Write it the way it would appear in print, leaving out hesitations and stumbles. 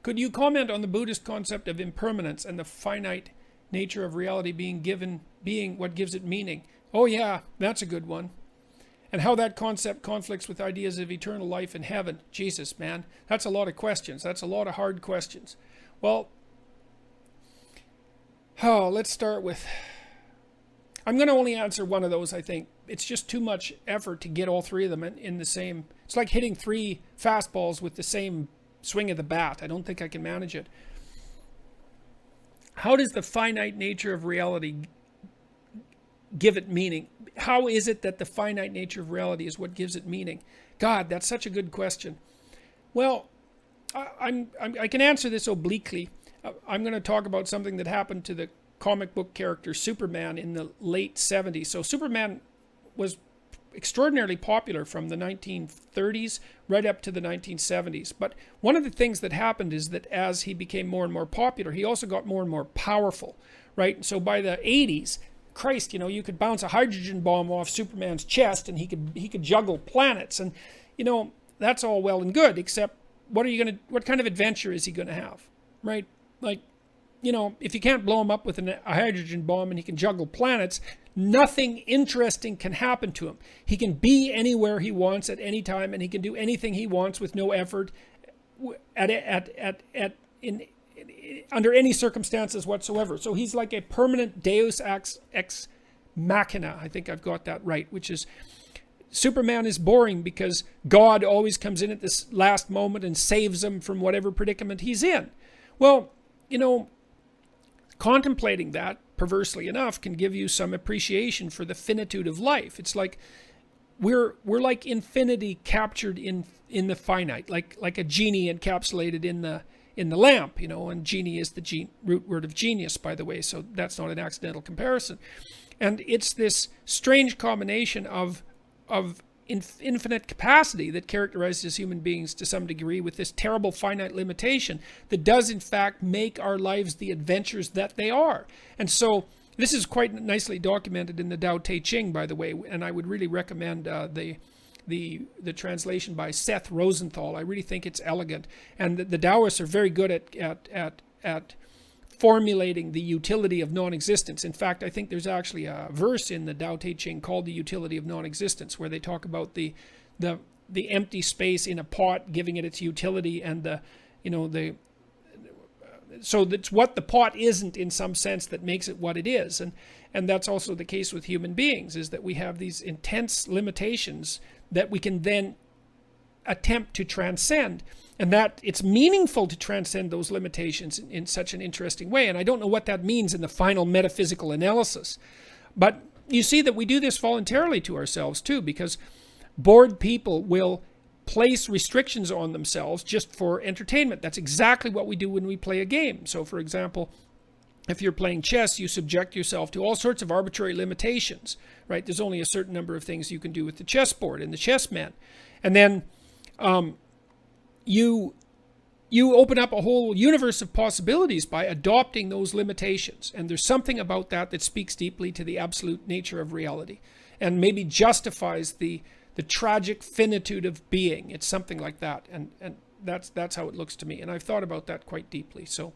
Could you comment on the Buddhist concept of impermanence and the finite nature of reality being what gives it meaning? Oh yeah, that's a good one. And how that concept conflicts with ideas of eternal life in heaven. Jesus, man, that's a lot of questions. That's a lot of hard questions. Well, let's start with... I'm going to only answer one of those, I think. It's just too much effort to get all three of them in the same... It's like hitting 3 fastballs with the same swing of the bat. I don't think I can manage it. How does the finite nature of reality give it meaning? How is it that the finite nature of reality is what gives it meaning? God, that's such a good question. Well, I can answer this obliquely. I'm going to talk about something that happened to the comic book character Superman in the late 70s. So Superman was extraordinarily popular from the 1930s right up to the 1970s. But one of the things that happened is that as he became more and more popular, he also got more and more powerful, right? So by the 80s, Christ, you know, you could bounce a hydrogen bomb off Superman's chest and he could juggle planets. And, you know, that's all well and good, except what kind of adventure is he going to have, right? Like, you know, if you can't blow him up with a hydrogen bomb and he can juggle planets, nothing interesting can happen to him. He can be anywhere he wants at any time, and he can do anything he wants with no effort under any circumstances whatsoever. So he's like a permanent deus ex machina. I think I've got that right, which is Superman is boring because God always comes in at this last moment and saves him from whatever predicament he's in. Well, you know, contemplating that, perversely enough, can give you some appreciation for the finitude of life. It's like we're like infinity captured in the finite, like a genie encapsulated in the lamp, you know. And genie is the root word of genius, by the way, so that's not an accidental comparison. And it's this strange combination of infinite capacity that characterizes human beings to some degree, with this terrible finite limitation that does in fact make our lives the adventures that they are. And so this is quite nicely documented in the Tao Te Ching, by the way, and I would really recommend the translation by Seth Rosenthal. I really think it's elegant, and the Taoists are very good at formulating the utility of non-existence. In fact, I think there's actually a verse in the Tao Te Ching called the utility of non-existence, where they talk about the empty space in a pot giving it its utility, and so that's what the pot isn't, in some sense, that makes it what it is. And that's also the case with human beings, is that we have these intense limitations that we can then attempt to transcend, and that it's meaningful to transcend those limitations in such an interesting way. And I don't know what that means in the final metaphysical analysis, but you see that we do this voluntarily to ourselves too, because bored people will place restrictions on themselves just for entertainment. That's exactly what we do when we play a game. So for example, if you're playing chess, you subject yourself to all sorts of arbitrary limitations, right? There's only a certain number of things you can do with the chessboard and the chessman. And then you open up a whole universe of possibilities by adopting those limitations. And there's something about that speaks deeply to the absolute nature of reality, and maybe justifies the tragic finitude of being. It's something like that. And that's how it looks to me. And I've thought about that quite deeply. So